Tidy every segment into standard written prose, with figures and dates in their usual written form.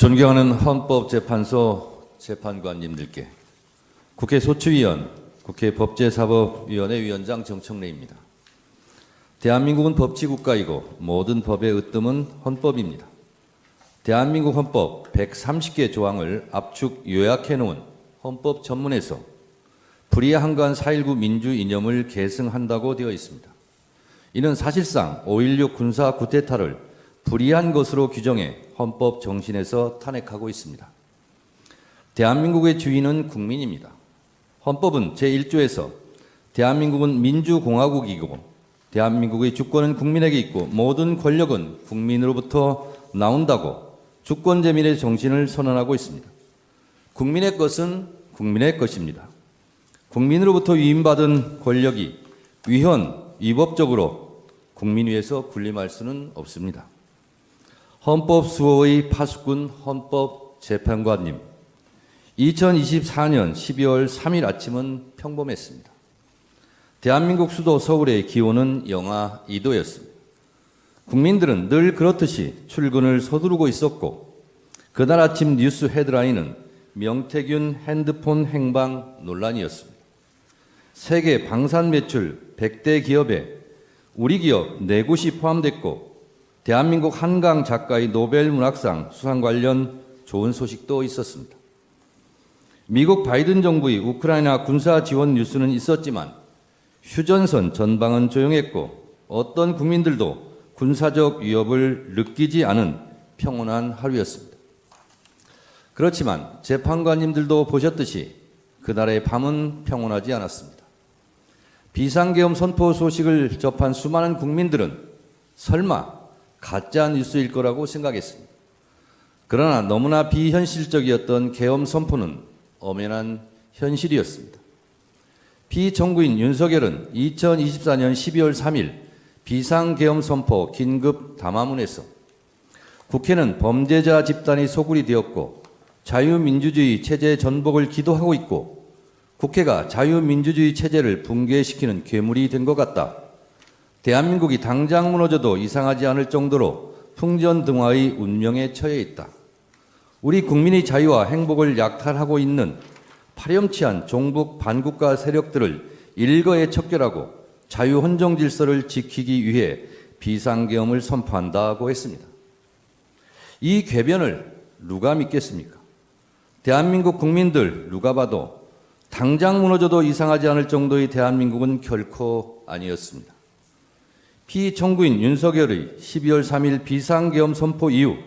존경하는 헌법재판소 재판관님들께, 국회 소추위원, 국회 법제사법위원회 위원장 정청래입니다. 대한민국은 법치국가이고 모든 법의 으뜸은 헌법입니다. 대한민국 헌법 130개 조항을 압축 요약해 놓은 헌법 전문에서 불이한간 4.19 민주 이념을 계승한다고 되어 있습니다. 이는 사실상 5.16 군사 쿠데타를 불이한 것으로 규정해 헌법 정신에서 탄핵하고 있습니다. 대한민국의 주인은 국민입니다. 헌법은 제1조에서 대한민국은 민주공화국이고 대한민국의 주권은 국민에게 있고 모든 권력은 국민으로부터 나온다고 주권제민의 정신을 선언하고 있습니다. 국민의 것은 국민의 것입니다. 국민으로부터 위임받은 권력이 위헌, 위법적으로 국민 위에서 군림할 수는 없습니다. 헌법 수호의 파수꾼 헌법재판관님, 2024년 12월 3일 아침은 평범했습니다. 대한민국 수도 서울의 기온은 영하 2도였습니다. 국민들은 늘 그렇듯이 출근을 서두르고 있었고, 그날 아침 뉴스 헤드라인은 명태균 핸드폰 행방 논란이었습니다. 세계 방산 매출 100대 기업에 우리 기업 4곳이 포함됐고, 대한민국 한강 작가의 노벨 문학상 수상 관련 좋은 소식도 있었습니다. 미국 바이든 정부의 우크라이나 군사 지원 뉴스는 있었지만 휴전선 전방은 조용했고 어떤 국민들도 군사적 위협을 느끼지 않은 평온한 하루였습니다. 그렇지만 재판관님들도 보셨듯이 그날의 밤은 평온하지 않았습니다. 비상계엄 선포 소식을 접한 수많은 국민들은 설마 가짜 뉴스일 거라고 생각했습니다. 그러나 너무나 비현실적이었던 계엄 선포는 엄연한 현실이었습니다. 피청구인 윤석열은 2024년 12월 3일 비상계엄 선포 긴급 담화문에서 국회는 범죄자 집단이 소굴이 되었고 자유민주주의 체제 전복을 기도하고 있고 국회가 자유민주주의 체제를 붕괴시키는 괴물이 된 것 같다. 대한민국이 당장 무너져도 이상하지 않을 정도로 풍전등화의 운명에 처해 있다. 우리 국민의 자유와 행복을 약탈하고 있는 파렴치한 종북 반국가 세력들을 일거에 척결하고 자유헌정 질서를 지키기 위해 비상계엄을 선포한다고 했습니다. 이 궤변을 누가 믿겠습니까? 대한민국 국민들 누가 봐도 당장 무너져도 이상하지 않을 정도의 대한민국은 결코 아니었습니다. 피청구인 윤석열의 12월 3일 비상계엄 선포 이후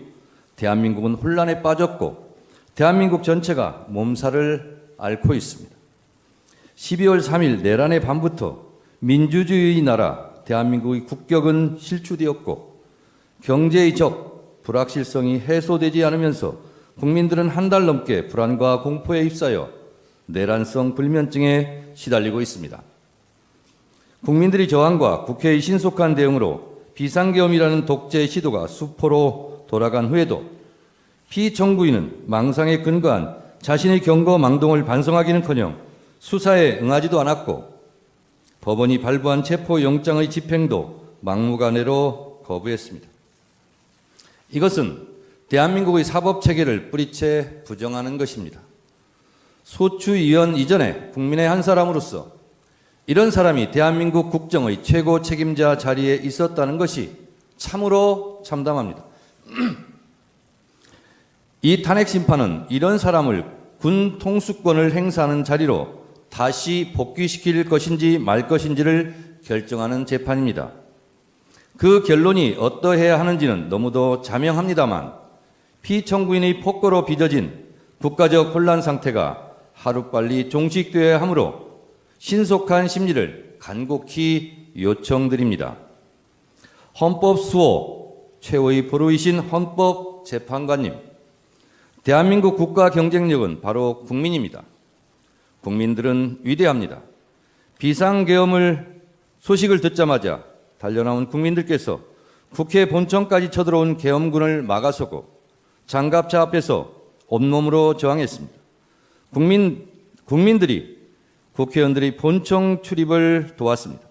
대한민국은 혼란에 빠졌고 대한민국 전체가 몸살을 앓고 있습니다. 12월 3일 내란의 밤부터 민주주의의 나라 대한민국의 국격은 실추되었고 경제의 적, 불확실성이 해소되지 않으면서 국민들은 한 달 넘게 불안과 공포에 휩싸여 내란성 불면증에 시달리고 있습니다. 국민들의 저항과 국회의 신속한 대응으로 비상계엄이라는 독재 시도가 수포로 돌아간 후에도 피청구인은 망상에 근거한 자신의 경거망동을 반성하기는커녕 수사에 응하지도 않았고 법원이 발부한 체포영장의 집행도 막무가내로 거부했습니다. 이것은 대한민국의 사법체계를 뿌리채 부정하는 것입니다. 소추위원 이전에 국민의 한 사람으로서 이런 사람이 대한민국 국정의 최고 책임자 자리에 있었다는 것이 참으로 참담합니다. 이 탄핵 심판은 이런 사람을 군 통수권을 행사하는 자리로 다시 복귀시킬 것인지 말 것인지를 결정하는 재판입니다. 그 결론이 어떠해야 하는지는 너무도 자명합니다만 피청구인의 폭거로 빚어진 국가적 혼란 상태가 하루빨리 종식되어야 하므로 신속한 심리를 간곡히 요청드립니다. 헌법 수호 최후의 보루이신 헌법재판관님, 대한민국 국가 경쟁력은 바로 국민입니다. 국민들은 위대합니다. 비상계엄을 소식을 듣자마자 달려나온 국민들께서 국회 본청까지 쳐들어온 계엄군을 막아서고 장갑차 앞에서 온몸으로 저항했습니다. 국민들이 국회의원들이 본청 출입을 도왔습니다.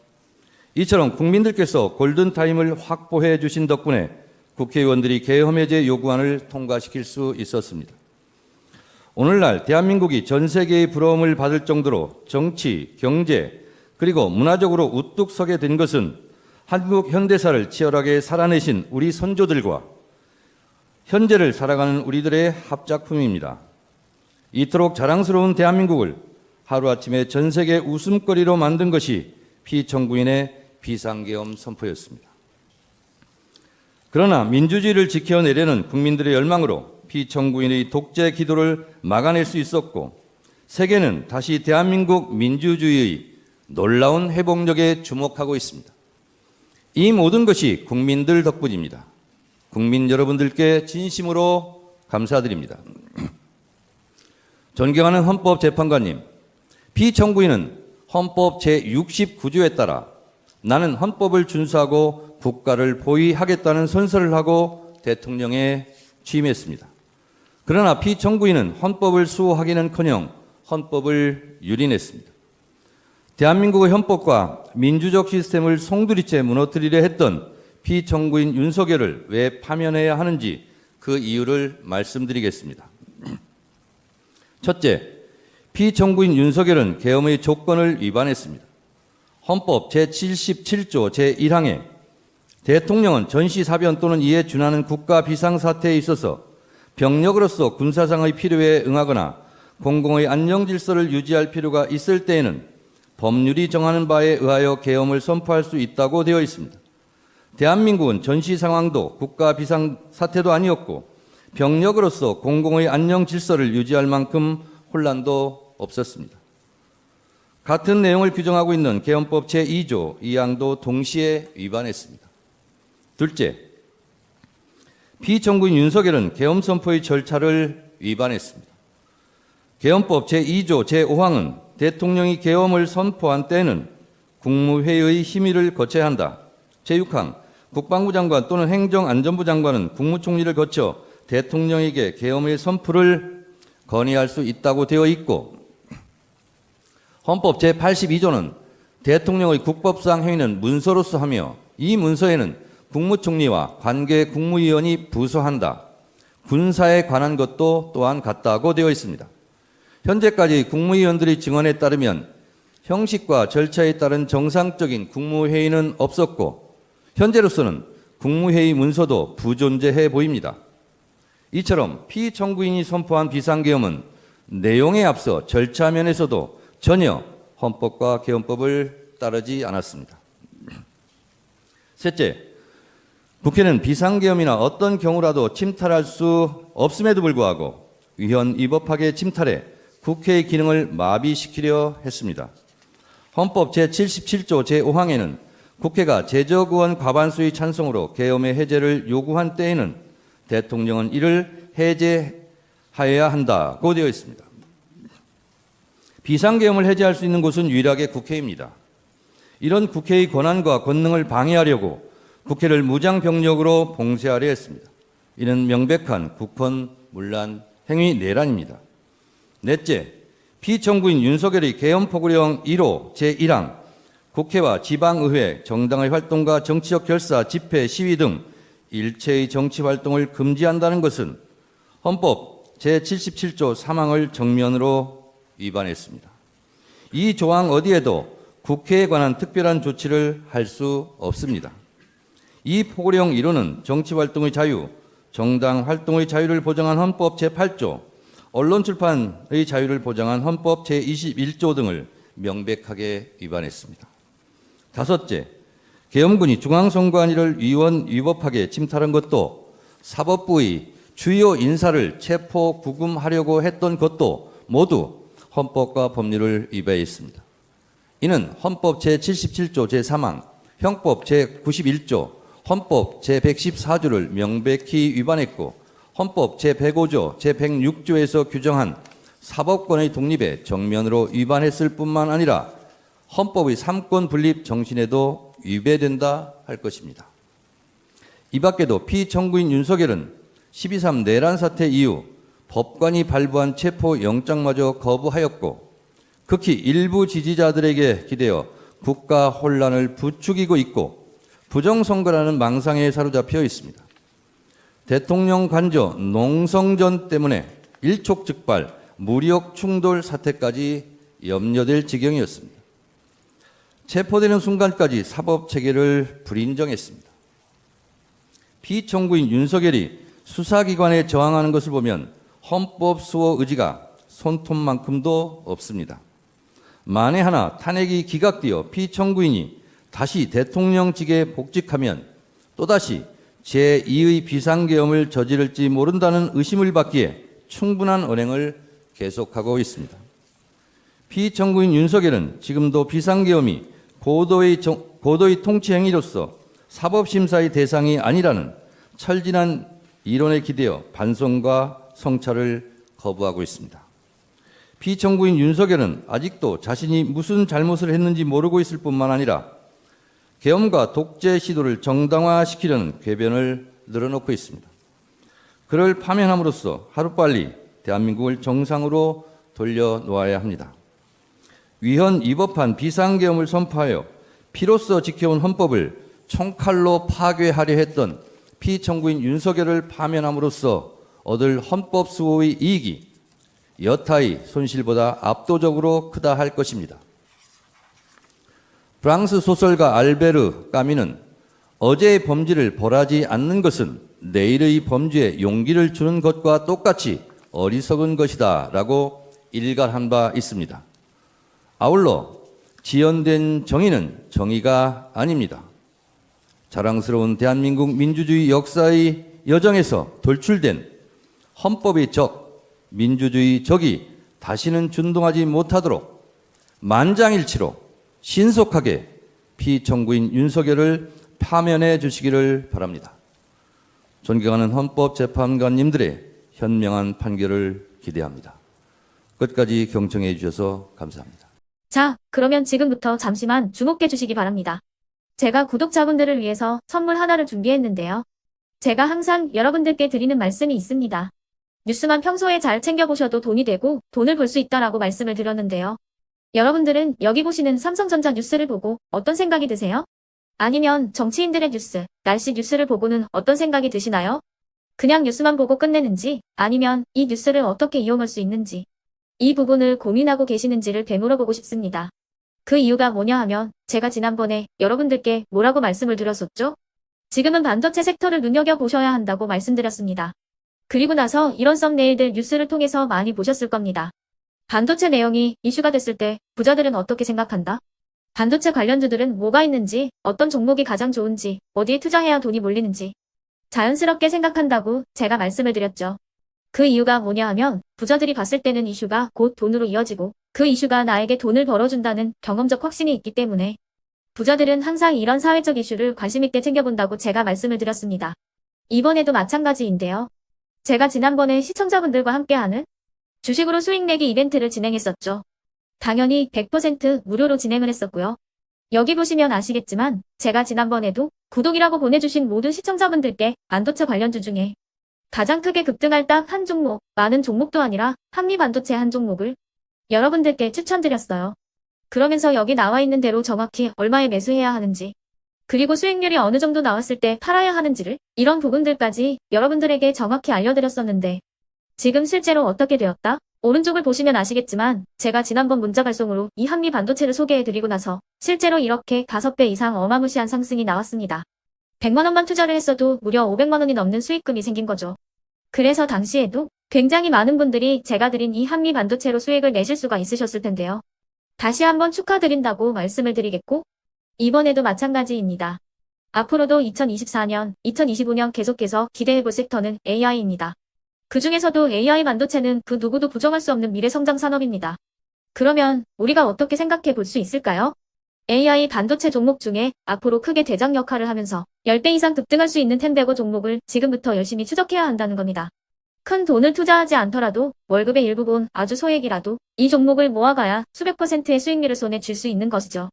이처럼 국민들께서 골든타임을 확보해 주신 덕분에 국회의원들이 계엄 해제 요구안을 통과시킬 수 있었습니다. 오늘날 대한민국이 전 세계의 부러움을 받을 정도로 정치, 경제, 그리고 문화적으로 우뚝 서게 된 것은 한국 현대사를 치열하게 살아내신 우리 선조들과 현재를 살아가는 우리들의 합작품입니다. 이토록 자랑스러운 대한민국을 하루아침에 전 세계 웃음거리로 만든 것이 피청구인의 비상계엄 선포였습니다. 그러나 민주주의를 지켜내려는 국민들의 열망으로 피청구인의 독재 기도를 막아낼 수 있었고, 세계는 다시 대한민국 민주주의의 놀라운 회복력에 주목하고 있습니다. 이 모든 것이 국민들 덕분입니다. 국민 여러분들께 진심으로 감사드립니다. 존경하는 헌법재판관님, 피청구인은 헌법 제69조에 따라 나는 헌법을 준수하고 국가를 보위하겠다는 선서를 하고 대통령에 취임했습니다. 그러나 피청구인은 헌법을 수호하기는커녕 헌법을 유린했습니다. 대한민국의 헌법과 민주적 시스템을 송두리째 무너뜨리려 했던 피청구인 윤석열을 왜 파면해야 하는지 그 이유를 말씀드리겠습니다. 첫째, 피청구인 윤석열은 계엄의 조건을 위반했습니다. 헌법 제77조 제1항에 대통령은 전시사변 또는 이에 준하는 국가 비상사태에 있어서 병력으로서 군사상의 필요에 응하거나 공공의 안정질서를 유지할 필요가 있을 때에는 법률이 정하는 바에 의하여 계엄을 선포할 수 있다고 되어 있습니다. 대한민국은 전시 상황도 국가 비상사태도 아니었고 병력으로서 공공의 안정질서를 유지할 만큼 혼란도 없었습니다. 같은 내용을 규정하고 있는 계엄법 제2조 2항도 동시에 위반했습니다. 둘째, 피청구인 윤석열은 계엄 선포의 절차를 위반했습니다. 계엄법 제2조 제5항은 대통령이 계엄을 선포한 때는 국무회의의 심의를 거쳐야 한다. 제6항, 국방부 장관 또는 행정안전부 장관은 국무총리를 거쳐 대통령에게 계엄의 선포를 건의할 수 있다고 되어 있고, 헌법 제82조는 대통령의 국법상 행위는 문서로서 하며 이 문서에는 국무총리와 관계 국무위원이 부서한다. 군사에 관한 것도 또한 같다고 되어 있습니다. 현재까지 국무위원들의 증언에 따르면 형식과 절차에 따른 정상적인 국무회의는 없었고 현재로서는 국무회의 문서도 부존재해 보입니다. 이처럼 피청구인이 선포한 비상계엄은 내용에 앞서 절차 면에서도 전혀 헌법과 계엄법을 따르지 않았습니다. 셋째, 국회는 비상계엄이나 어떤 경우라도 침탈할 수 없음에도 불구하고 위헌위법하게 침탈해 국회의 기능을 마비시키려 했습니다. 헌법 제77조 제5항에는 국회가 제적의원 과반수의 찬성으로 계엄의 해제를 요구한 때에는 대통령은 이를 해제하여야 한다고 되어 있습니다. 비상계엄을 해제할 수 있는 곳은 유일하게 국회입니다. 이런 국회의 권한과 권능을 방해하려고 국회를 무장병력으로 봉쇄하려 했습니다. 이는 명백한 국헌문란 행위 내란입니다. 넷째, 피청구인 윤석열의 계엄포고령 1호 제1항 국회와 지방의회, 정당의 활동과 정치적 결사, 집회, 시위 등 일체의 정치활동을 금지한다는 것은 헌법 제77조 3항을 정면으로 위반했습니다. 이 조항 어디에도 국회에 관한 특별한 조치를 할 수 없습니다. 이 포고령 1호는 정치활동의 자유, 정당 활동의 자유를 보장한 헌법 제8조, 언론 출판의 자유를 보장한 헌법 제21조 등을 명백하게 위반했습니다. 다섯째, 계엄군이 중앙선관위를 위헌위법하게 침탈한 것도 사법부의 주요 인사를 체포 구금하려고 했던 것도 모두 헌법과 법률을 위반했습니다. 이는 헌법 제77조 제3항, 형법 제91조, 헌법 제114조를 명백히 위반했고 헌법 제105조, 제106조에서 규정한 사법권의 독립에 정면으로 위반했을 뿐만 아니라 헌법의 삼권 분립 정신에도 위배된다 할 것입니다. 이 밖에도 피청구인 윤석열은 12.3 내란 사태 이후 법관이 발부한 체포영장마저 거부하였고 극히 일부 지지자들에게 기대어 국가 혼란을 부추기고 있고 부정선거라는 망상에 사로잡혀 있습니다. 대통령 관저 농성전 때문에 일촉즉발 무력 충돌 사태까지 염려될 지경이었습니다. 체포되는 순간까지 사법체계를 불인정했습니다. 피청구인 윤석열이 수사기관에 저항하는 것을 보면 헌법 수호 의지가 손톱만큼도 없습니다. 만에 하나 탄핵이 기각되어 피청구인이 다시 대통령직에 복직하면 또다시 제2의 비상계엄을 저지를지 모른다는 의심을 받기에 충분한 언행을 계속하고 있습니다. 피청구인 윤석열은 지금도 비상계엄이 고도의 통치 행위로서 사법심사의 대상이 아니라는 철진한 이론에 기대어 반성과 성찰을 거부하고 있습니다. 피청구인 윤석열은 아직도 자신이 무슨 잘못을 했는지 모르고 있을 뿐만 아니라 계엄과 독재 시도를 정당화시키려는 궤변을 늘어놓고 있습니다. 그를 파면함으로써 하루빨리 대한민국을 정상으로 돌려놓아야 합니다. 위헌 위법한 비상계엄을 선포하여 피로써 지켜온 헌법을 총칼로 파괴하려 했던 피청구인 윤석열을 파면함으로써 얻을 헌법 수호의 이익이 여타의 손실보다 압도적으로 크다 할 것입니다. 프랑스 소설가 알베르 까미는 어제의 범죄를 벌하지 않는 것은 내일의 범죄에 용기를 주는 것과 똑같이 어리석은 것이다 라고 일갈한 바 있습니다. 아울러 지연된 정의는 정의가 아닙니다. 자랑스러운 대한민국 민주주의 역사의 여정에서 돌출된 헌법의 적, 민주주의 적이 다시는 준동하지 못하도록 만장일치로 신속하게 피청구인 윤석열을 파면해 주시기를 바랍니다. 존경하는 헌법재판관님들의 현명한 판결을 기대합니다. 끝까지 경청해 주셔서 감사합니다. 자, 그러면 지금부터 잠시만 주목해 주시기 바랍니다. 제가 구독자분들을 위해서 선물 하나를 준비했는데요. 제가 항상 여러분들께 드리는 말씀이 있습니다. 뉴스만 평소에 잘 챙겨보셔도 돈이 되고 돈을 벌 수 있다라고 말씀을 드렸는데요. 여러분들은 여기 보시는 삼성전자 뉴스를 보고 어떤 생각이 드세요? 아니면 정치인들의 뉴스, 날씨 뉴스를 보고는 어떤 생각이 드시나요? 그냥 뉴스만 보고 끝내는지 아니면 이 뉴스를 어떻게 이용할 수 있는지 이 부분을 고민하고 계시는지를 되물어보고 싶습니다. 그 이유가 뭐냐 하면 제가 지난번에 여러분들께 뭐라고 말씀을 드렸었죠? 지금은 반도체 섹터를 눈여겨보셔야 한다고 말씀드렸습니다. 그리고 나서 이런 썸네일들 뉴스를 통해서 많이 보셨을 겁니다. 반도체 내용이 이슈가 됐을 때 부자들은 어떻게 생각한다? 반도체 관련주들은 뭐가 있는지, 어떤 종목이 가장 좋은지, 어디에 투자해야 돈이 몰리는지 자연스럽게 생각한다고 제가 말씀을 드렸죠. 그 이유가 뭐냐 하면 부자들이 봤을 때는 이슈가 곧 돈으로 이어지고 그 이슈가 나에게 돈을 벌어준다는 경험적 확신이 있기 때문에 부자들은 항상 이런 사회적 이슈를 관심 있게 챙겨본다고 제가 말씀을 드렸습니다. 이번에도 마찬가지인데요. 제가 지난번에 시청자분들과 함께하는 주식으로 수익 내기 이벤트를 진행했었죠. 당연히 100% 무료로 진행을 했었고요. 여기 보시면 아시겠지만 제가 지난번에도 구독이라고 보내주신 모든 시청자분들께 반도체 관련주 중에 가장 크게 급등할 딱 한 종목, 많은 종목도 아니라 한미반도체 한 종목을 여러분들께 추천드렸어요. 그러면서 여기 나와 있는 대로 정확히 얼마에 매수해야 하는지, 그리고 수익률이 어느 정도 나왔을 때 팔아야 하는지를 이런 부분들까지 여러분들에게 정확히 알려드렸었는데 지금 실제로 어떻게 되었다? 오른쪽을 보시면 아시겠지만 제가 지난번 문자 발송으로 이 한미반도체를 소개해드리고 나서 실제로 이렇게 5배 이상 어마무시한 상승이 나왔습니다. 100만 원만 투자를 했어도 무려 500만 원이 넘는 수익금이 생긴 거죠. 그래서 당시에도 굉장히 많은 분들이 제가 드린 이 한미반도체로 수익을 내실 수가 있으셨을 텐데요. 다시 한번 축하드린다고 말씀을 드리겠고 이번에도 마찬가지입니다. 앞으로도 2024년, 2025년 계속해서 기대해볼 섹터는 AI입니다. 그 중에서도 AI 반도체는 그 누구도 부정할 수 없는 미래 성장 산업입니다. 그러면 우리가 어떻게 생각해 볼 수 있을까요? AI 반도체 종목 중에 앞으로 크게 대장 역할을 하면서 10배 이상 급등할 수 있는 텐베고 종목을 지금부터 열심히 추적해야 한다는 겁니다. 큰 돈을 투자하지 않더라도 월급의 일부분 아주 소액이라도 이 종목을 모아가야 수백 %의 수익률을 손에 쥘 수 있는 것이죠.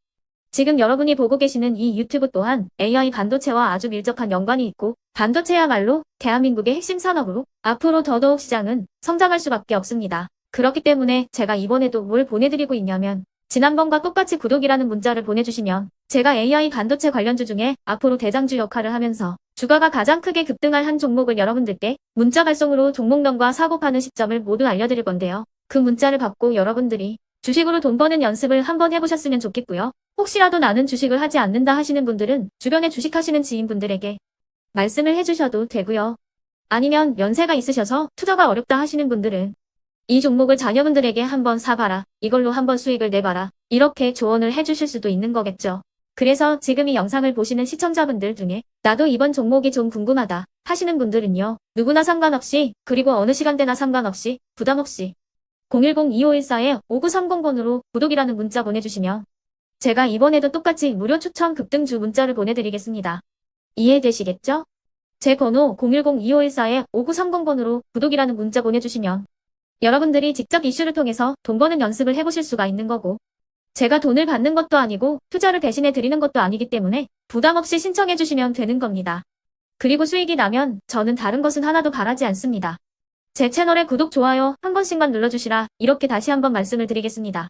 지금 여러분이 보고 계시는 이 유튜브 또한 AI 반도체와 아주 밀접한 연관이 있고 반도체야말로 대한민국의 핵심 산업으로 앞으로 더더욱 시장은 성장할 수밖에 없습니다. 그렇기 때문에 제가 이번에도 뭘 보내드리고 있냐면 지난번과 똑같이 구독이라는 문자를 보내주시면 제가 AI 반도체 관련주 중에 앞으로 대장주 역할을 하면서 주가가 가장 크게 급등할 한 종목을 여러분들께 문자 발송으로 종목명과 사고 파는 시점을 모두 알려드릴 건데요. 그 문자를 받고 여러분들이 주식으로 돈 버는 연습을 한번 해보셨으면 좋겠고요. 혹시라도 나는 주식을 하지 않는다 하시는 분들은 주변에 주식하시는 지인분들에게 말씀을 해주셔도 되고요. 아니면 연세가 있으셔서 투자가 어렵다 하시는 분들은 이 종목을 자녀분들에게 한번 사봐라. 이걸로 한번 수익을 내봐라. 이렇게 조언을 해주실 수도 있는 거겠죠. 그래서 지금 이 영상을 보시는 시청자분들 중에 나도 이번 종목이 좀 궁금하다 하시는 분들은요. 누구나 상관없이 그리고 어느 시간대나 상관없이 부담없이 010-2514-5930번으로 구독이라는 문자 보내주시면 제가 이번에도 똑같이 무료 추천 급등주 문자를 보내드리겠습니다. 이해되시겠죠? 제 번호 010-2514-5930번으로 구독이라는 문자 보내주시면 여러분들이 직접 이슈를 통해서 돈 버는 연습을 해보실 수가 있는 거고 제가 돈을 받는 것도 아니고 투자를 대신해 드리는 것도 아니기 때문에 부담 없이 신청해 주시면 되는 겁니다. 그리고 수익이 나면 저는 다른 것은 하나도 바라지 않습니다. 제 채널에 구독, 좋아요 한 번씩만 눌러주시라 이렇게 다시 한번 말씀을 드리겠습니다.